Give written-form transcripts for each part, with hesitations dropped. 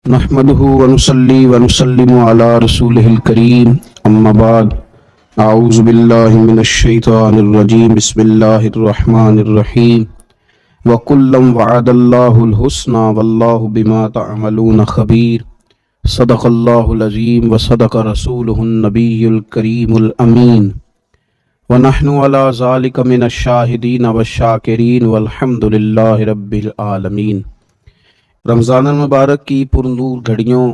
نحمده ونصلي ونسلم على رسوله الكريم اما بعد اعوذ بالله من الشيطان الرجيم بسم الله الرحمن الرحيم وكلا وعد الله الحسنى والله بما تعملون خبير صدق الله العظيم وصدق رسوله النبي الكريم الامين ونحن على ذلك من الشاهدين والشاكرين والحمد لله رب العالمين۔ رمضان المبارک کی پرنور گھڑیوں،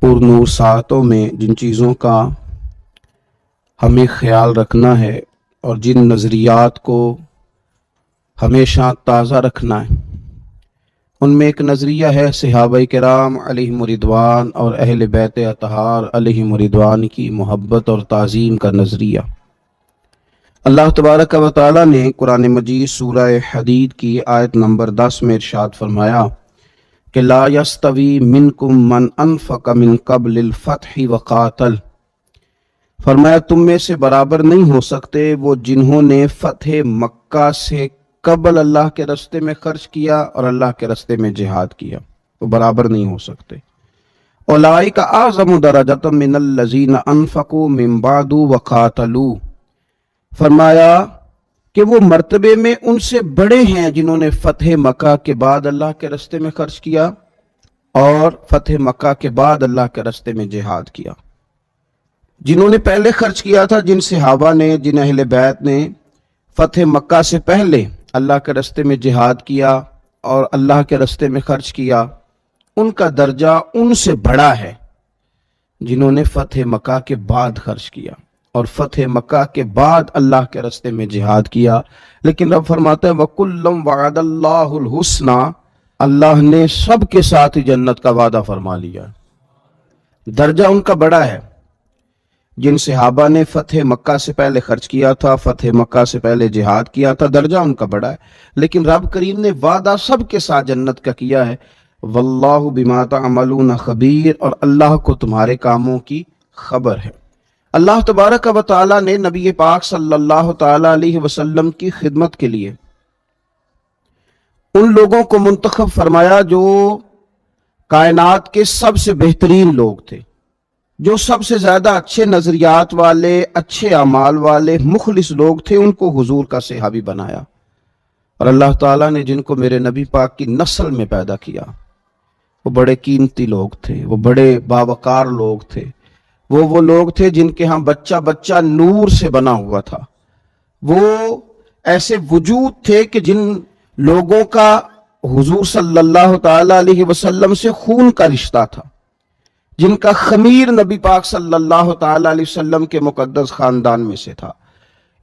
پرنور ساعتوں میں جن چیزوں کا ہمیں خیال رکھنا ہے اور جن نظریات کو ہمیشہ تازہ رکھنا ہے، ان میں ایک نظریہ ہے صحابہ کرام علیہم رضوان اور اہل بیت اطہار علیہم رضوان کی محبت اور تعظیم کا نظریہ۔ اللہ تبارک و تعالیٰ نے قرآن مجید سورہ حدید کی آیت نمبر 10 میں ارشاد فرمایا کہ لا یستوی منکم من انفق من قبل الفتح وقاتل، فرمایا تم میں سے برابر نہیں ہو سکتے وہ جنہوں نے فتح مکہ سے قبل اللہ کے راستے میں خرچ کیا اور اللہ کے راستے میں جہاد کیا، وہ برابر نہیں ہو سکتے۔ اولئک اعظم درجۃ من الذین انفقوا من بعد وقاتلوا، فرمایا کہ وہ مرتبے میں ان سے بڑے ہیں جنہوں نے فتح مکہ کے بعد اللہ کے راستے میں خرچ کیا اور فتح مکہ کے بعد اللہ کے راستے میں جہاد کیا۔ جنہوں نے پہلے خرچ کیا تھا، جن صحابہ نے، جن اہل بیت نے فتح مکہ سے پہلے اللہ کے راستے میں جہاد کیا اور اللہ کے راستے میں خرچ کیا، ان کا درجہ ان سے بڑا ہے جنہوں نے فتح مکہ کے بعد خرچ کیا اور فتح مکہ کے بعد اللہ کے راستے میں جہاد کیا۔ لیکن رب فرماتا ہے وَكُلًّا وَعَدَ اللَّهُ الْحُسْنَى، اللہ نے سب کے ساتھ ہی جنت کا وعدہ فرما لیا۔ درجہ ان کا بڑا ہے۔ جن صحابہ نے فتح مکہ سے پہلے خرچ کیا تھا، فتح مکہ سے پہلے جہاد کیا تھا، درجہ ان کا بڑا ہے، لیکن رب کریم نے وعدہ سب کے ساتھ جنت کا کیا ہے۔ وَاللَّهُ بِمَا تَعْمَلُونَ خَبِيرٌ، اور اللہ کو تمہارے کاموں کی خبر ہے۔ اللہ تبارک و تعالیٰ نے نبی پاک صلی اللہ تعالیٰ علیہ وسلم کی خدمت کے لیے ان لوگوں کو منتخب فرمایا جو کائنات کے سب سے بہترین لوگ تھے، جو سب سے زیادہ اچھے نظریات والے، اچھے اعمال والے، مخلص لوگ تھے، ان کو حضور کا صحابی بنایا۔ اور اللہ تعالیٰ نے جن کو میرے نبی پاک کی نسل میں پیدا کیا، وہ بڑے قیمتی لوگ تھے، وہ بڑے باوقار لوگ تھے، وہ لوگ تھے جن کے ہاں بچہ بچہ نور سے بنا ہوا تھا، وہ ایسے وجود تھے کہ جن لوگوں کا حضور صلی اللہ تعالیٰ علیہ وسلم سے خون کا رشتہ تھا، جن کا خمیر نبی پاک صلی اللہ تعالیٰ علیہ وسلم کے مقدس خاندان میں سے تھا۔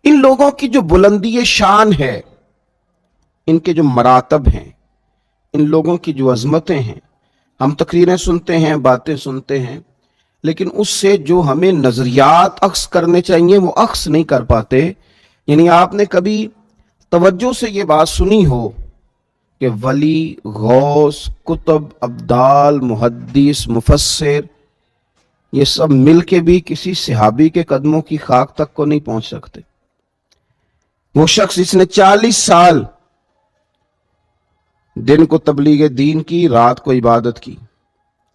ان لوگوں کی جو بلندی شان ہے، ان کے جو مراتب ہیں، ان لوگوں کی جو عظمتیں ہیں، ہم تقریریں سنتے ہیں، باتیں سنتے ہیں، لیکن اس سے جو ہمیں نظریات اخذ کرنے چاہیے وہ اخذ نہیں کر پاتے۔ یعنی آپ نے کبھی توجہ سے یہ بات سنی ہو کہ ولی، غوث، کتب، ابدال، محدث، مفسر، یہ سب مل کے بھی کسی صحابی کے قدموں کی خاک تک کو نہیں پہنچ سکتے۔ وہ شخص جس نے 40 سال دن کو تبلیغ دین کی، رات کو عبادت کی،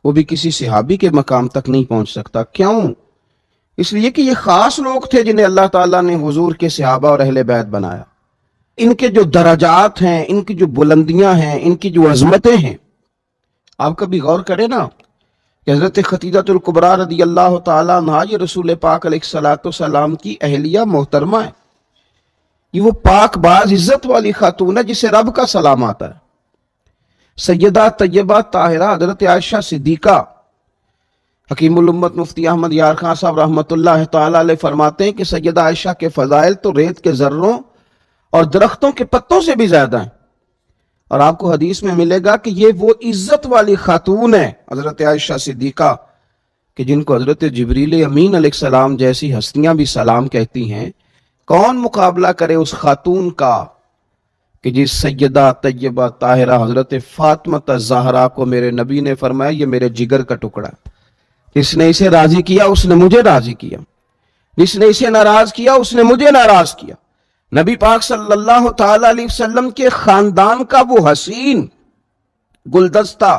وہ بھی کسی صحابی کے مقام تک نہیں پہنچ سکتا۔ کیوں؟ اس لیے کہ یہ خاص لوگ تھے جنہیں اللہ تعالیٰ نے حضور کے صحابہ اور اہل بیت بنایا۔ ان کے جو درجات ہیں، ان کی جو بلندیاں ہیں، ان کی جو عظمتیں ہیں، آپ کبھی غور کریں نا کہ حضرت خدیجہ الکبریٰ رضی اللہ تعالیٰ عنہا یہ رسول پاک علیہ الصلوۃ والسلام کی اہلیہ محترمہ ہے، یہ وہ پاک باز عزت والی خاتون ہے جسے رب کا سلام آتا ہے۔ سیدہ طیبہ طاہرہ حضرت عائشہ صدیقہ، حکیم الامت مفتی احمد یار خان صاحب رحمۃ اللہ تعالی علیہ فرماتے ہیں کہ سیدہ عائشہ کے فضائل تو ریت کے ذروں اور درختوں کے پتوں سے بھی زیادہ ہیں۔ اور آپ کو حدیث میں ملے گا کہ یہ وہ عزت والی خاتون ہے حضرت عائشہ صدیقہ کہ جن کو حضرت جبریل امین علیہ السلام جیسی ہستیاں بھی سلام کہتی ہیں۔ کون مقابلہ کرے اس خاتون کا کہ جس سیدہ طیبہ طاہرہ حضرت فاطمہ الزہرا کو میرے نبی نے فرمایا یہ میرے جگر کا ٹکڑا ہے، جس نے اسے راضی کیا اس نے مجھے راضی کیا، جس نے اسے ناراض کیا اس نے مجھے ناراض کیا۔ نبی پاک صلی اللہ تعالی علیہ وسلم کے خاندان کا وہ حسین گلدستہ،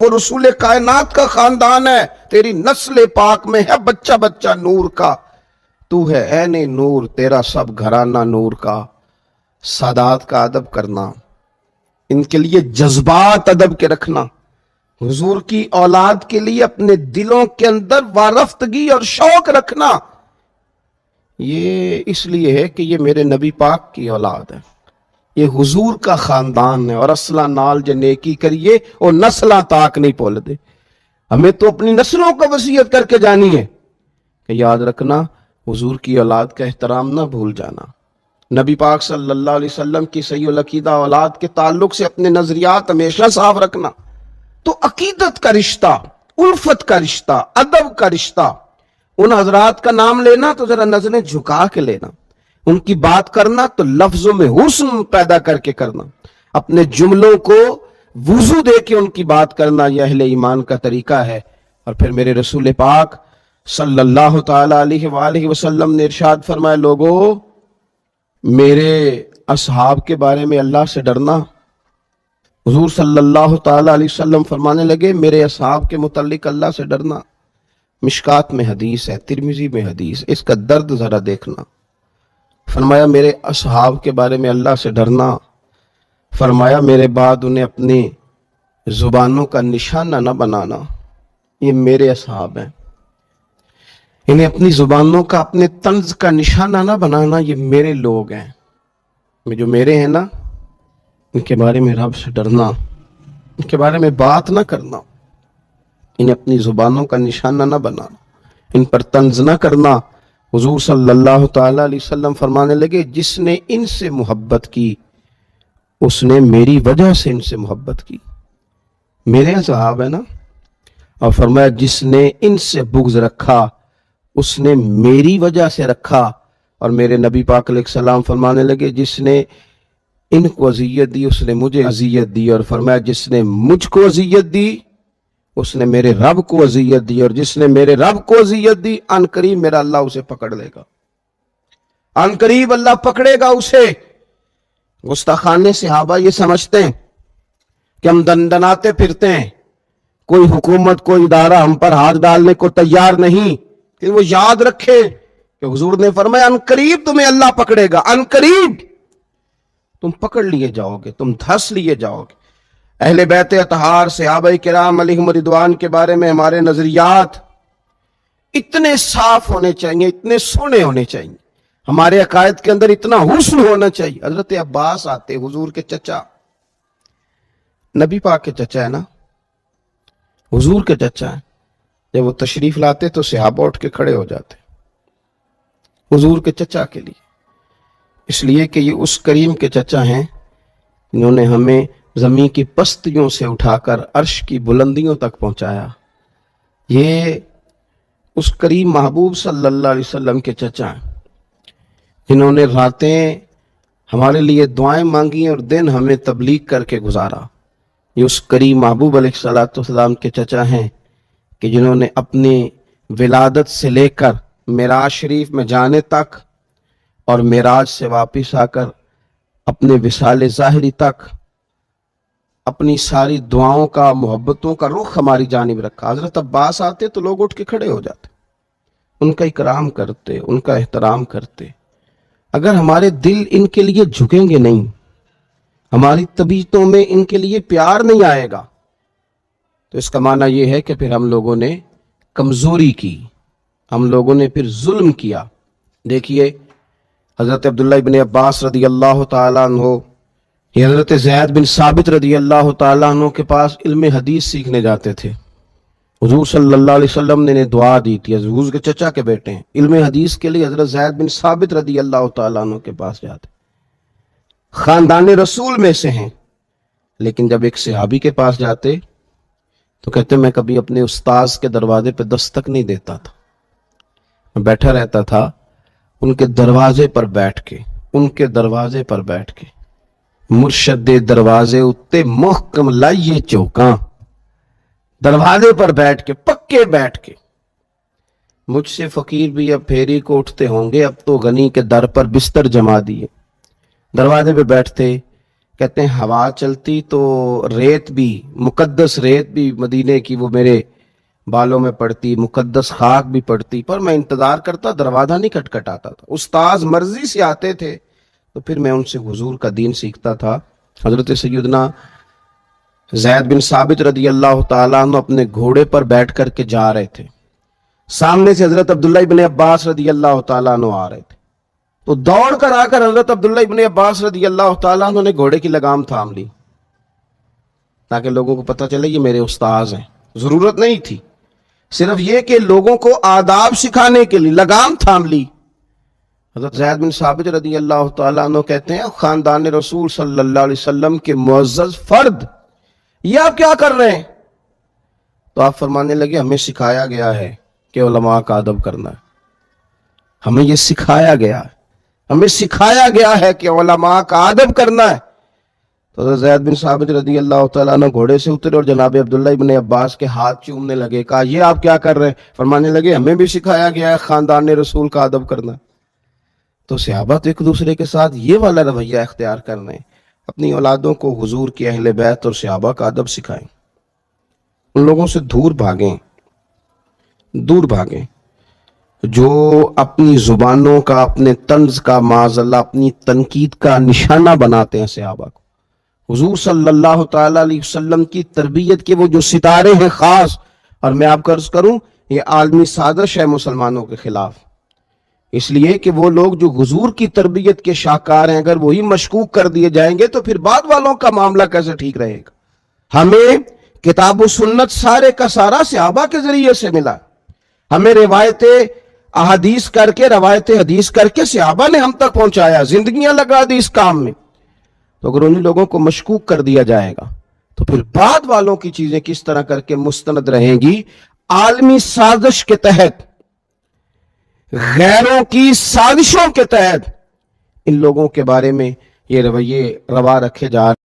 وہ رسول کائنات کا خاندان ہے، تیری نسل پاک میں ہے بچہ بچہ نور کا، تو ہے عین نور، تیرا سب گھرانہ نور کا۔ سادات کا ادب کرنا، ان کے لیے جذبات ادب کے رکھنا، حضور کی اولاد کے لیے اپنے دلوں کے اندر وارفتگی اور شوق رکھنا، یہ اس لیے ہے کہ یہ میرے نبی پاک کی اولاد ہے، یہ حضور کا خاندان ہے، اور اصلہ نال جو نیکی کریے اور نسلہ تاک نہیں بھول دے۔ ہمیں تو اپنی نسلوں کا وصیت کر کے جانی ہے کہ یاد رکھنا حضور کی اولاد کا احترام نہ بھول جانا، نبی پاک صلی اللہ علیہ وسلم کی صحیح العقیدہ اولاد کے تعلق سے اپنے نظریات ہمیشہ صاف رکھنا۔ تو عقیدت کا رشتہ، الفت کا رشتہ، ادب کا رشتہ، ان حضرات کا نام لینا تو ذرا نظریں جھکا کے لینا، ان کی بات کرنا تو لفظوں میں حسن پیدا کر کے کرنا، اپنے جملوں کو وضو دے کے ان کی بات کرنا، یہ اہل ایمان کا طریقہ ہے۔ اور پھر میرے رسول پاک صلی اللہ تعالی علیہ وآلہ وسلم نے ارشاد فرمایا، لوگو میرے اصحاب کے بارے میں اللہ سے ڈرنا۔ حضور صلی اللہ تعالی علیہ وسلم فرمانے لگے، میرے اصحاب کے متعلق اللہ سے ڈرنا۔ مشکات میں حدیث ہے، ترمذی میں حدیث، اس کا درد ذرا دیکھنا۔ فرمایا میرے اصحاب کے بارے میں اللہ سے ڈرنا، فرمایا میرے بعد انہیں اپنی زبانوں کا نشانہ نہ بنانا، یہ میرے اصحاب ہیں، انہیں اپنی زبانوں کا، اپنے طنز کا نشانہ نہ بنانا، یہ میرے لوگ ہیں، جو میرے ہیں نا ان کے بارے میں رب سے ڈرنا، ان کے بارے میں بات نہ کرنا، انہیں اپنی زبانوں کا نشانہ نہ بنانا، ان پر طنز نہ کرنا۔ حضور صلی اللہ تعالی علیہ وسلم فرمانے لگے، جس نے ان سے محبت کی اس نے میری وجہ سے ان سے محبت کی، میرے اصحاب ہے نا۔ اور فرمایا جس نے ان سے بغض رکھا اس نے میری وجہ سے رکھا۔ اور میرے نبی پاک علیہ السلام فرمانے لگے، جس نے ان کو اذیت دی اس نے مجھے اذیت دی، اور فرمایا جس نے مجھ کو اذیت دی اس نے میرے رب کو اذیت دی، اور جس نے میرے رب کو اذیت دی ان قریب میرا اللہ اسے پکڑ لے گا، ان قریب اللہ پکڑے گا اسے۔ گستاخان صحابہ یہ سمجھتے ہیں کہ ہم دندناتے پھرتے ہیں، کوئی حکومت کوئی ادارہ ہم پر ہاتھ ڈالنے کو تیار نہیں، کہ وہ یاد رکھے کہ حضور نے فرمایا ان قریب تمہیں اللہ پکڑے گا، ان قریب تم پکڑ لیے جاؤ گے، تم دھس لیے جاؤ گے۔ اہل بیت اطہار صحابہ کرام علیہم رضوان کے بارے میں ہمارے نظریات اتنے صاف ہونے چاہیے، اتنے سونے ہونے چاہیے، ہمارے عقائد کے اندر اتنا حسن ہونا چاہیے۔ حضرت عباس آتے، حضور کے چچا، نبی پاک کے چچا ہے نا، حضور کے چچا ہے، جب وہ تشریف لاتے تو صحابہ اٹھ کے کھڑے ہو جاتے حضور کے چچا کے لیے، اس لیے کہ یہ اس کریم کے چچا ہیں انہوں نے ہمیں زمین کی پستیوں سے اٹھا کر عرش کی بلندیوں تک پہنچایا۔ یہ اس کریم محبوب صلی اللہ علیہ وسلم کے چچا ہیں جنہوں نے راتیں ہمارے لیے دعائیں مانگی اور دن ہمیں تبلیغ کر کے گزارا۔ یہ اس کریم محبوب علیہ السلام کے چچا ہیں کہ جنہوں نے اپنی ولادت سے لے کر معراج شریف میں جانے تک اور معراج سے واپس آ کر اپنے وصال ظاہری تک اپنی ساری دعاؤں کا، محبتوں کا رخ ہماری جانب رکھا۔ حضرت عباس آتے تو لوگ اٹھ کے کھڑے ہو جاتے، ان کا اکرام کرتے، ان کا احترام کرتے۔ اگر ہمارے دل ان کے لیے جھکیں گے نہیں، ہماری طبیعتوں میں ان کے لیے پیار نہیں آئے گا، تو اس کا معنی یہ ہے کہ پھر ہم لوگوں نے کمزوری کی، ہم لوگوں نے پھر ظلم کیا۔ دیکھیے حضرت عبداللہ ابن عباس رضی اللہ تعالیٰ عنہ، یہ حضرت زید بن ثابت رضی اللہ تعالیٰ عنہ کے پاس علم حدیث سیکھنے جاتے تھے۔ حضور صلی اللہ علیہ وسلم نے دعا دی تھی، حضور کے چچا کے بیٹے ہیں، علم حدیث کے لیے حضرت زید بن ثابت رضی اللہ تعالیٰ عنہ کے پاس جاتے، خاندان رسول میں سے ہیں، لیکن جب ایک صحابی کے پاس جاتے تو کہتے میں کبھی اپنے استاذ کے دروازے پہ دستک نہیں دیتا تھا، میں بیٹھا رہتا تھا ان کے دروازے پر بیٹھ کے، ان کے دروازے پر بیٹھ کے، مرشد دروازے اتے محکم لائیے چوکاں، دروازے پر بیٹھ کے، پکے بیٹھ کے۔ مجھ سے فقیر بھی اب پھیری کو اٹھتے ہوں گے، اب تو غنی کے در پر بستر جما دیے، دروازے پہ بیٹھتے، کہتے ہیں ہوا چلتی تو ریت بھی، مقدس ریت بھی مدینے کی وہ میرے بالوں میں پڑتی، مقدس خاک بھی پڑتی، پر میں انتظار کرتا، دروازہ نہیں کھٹکھٹاتا تھا۔ استاذ مرضی سے آتے تھے تو پھر میں ان سے حضور کا دین سیکھتا تھا۔ حضرت سیدنا زید بن ثابت رضی اللہ تعالیٰ عنہ اپنے گھوڑے پر بیٹھ کر کے جا رہے تھے، سامنے سے حضرت عبداللہ ابن عباس رضی اللہ تعالیٰ عنہ آ رہے تھے، تو دوڑ کر آ کر حضرت عبداللہ ابن عباس رضی اللہ تعالیٰ عنہ نے گھوڑے کی لگام تھام لی تاکہ لوگوں کو پتہ چلے یہ میرے استاذ ہیں۔ ضرورت نہیں تھی، صرف یہ کہ لوگوں کو آداب سکھانے کے لیے لگام تھام لی۔ حضرت زید بن ثابت رضی اللہ تعالیٰ عنہ کہتے ہیں خاندان رسول صلی اللہ علیہ وسلم کے معزز فرد، یہ آپ کیا کر رہے ہیں؟ تو آپ فرمانے لگے ہمیں سکھایا گیا ہے کہ علماء کا ادب کرنا ہے، ہمیں یہ سکھایا گیا ہے، ہمیں سکھایا گیا ہے کہ علماء کا ادب کرنا ہے۔ تو حضرت زید بن ثابت رضی اللہ تعالیٰ عنہ گھوڑے سے اترے اور جناب عبداللہ ابن عباس کے ہاتھ چومنے لگے، کہا یہ آپ کیا کر رہے ہیں؟ فرمانے لگے ہمیں بھی سکھایا گیا ہے خاندان رسول کا ادب کرنا۔ تو صحابہ تو ایک دوسرے کے ساتھ یہ والا رویہ اختیار کر رہے ہیں، اپنی اولادوں کو حضور کی اہل بیت اور صحابہ کا ادب سکھائیں، ان لوگوں سے دور بھاگیں، دور بھاگیں جو اپنی زبانوں کا، اپنے طنز کا، معاذ اللہ اپنی تنقید کا نشانہ بناتے ہیں صحابہ کو۔ حضور صلی اللہ تعالیٰ علیہ وسلم کی تربیت کے وہ جو ستارے ہیں خاص، اور میں آپ کو عرض کروں یہ عالمی سازش ہے مسلمانوں کے خلاف، اس لیے کہ وہ لوگ جو حضور کی تربیت کے شاہکار ہیں اگر وہی مشکوک کر دیے جائیں گے تو پھر بعد والوں کا معاملہ کیسے ٹھیک رہے گا؟ ہمیں کتاب و سنت سارے کا سارا صحابہ کے ذریعے سے ملا، ہمیں روایت احادیث کر کے، روایت حدیث کر کے صحابہ نے ہم تک پہنچایا، زندگیاں لگا دی اس کام میں۔ تو اگر انہی لوگوں کو مشکوک کر دیا جائے گا تو پھر بعد والوں کی چیزیں کس طرح کر کے مستند رہیں گی؟ عالمی سازش کے تحت، غیروں کی سازشوں کے تحت ان لوگوں کے بارے میں یہ رویے روا رکھے جا رہے ہیں۔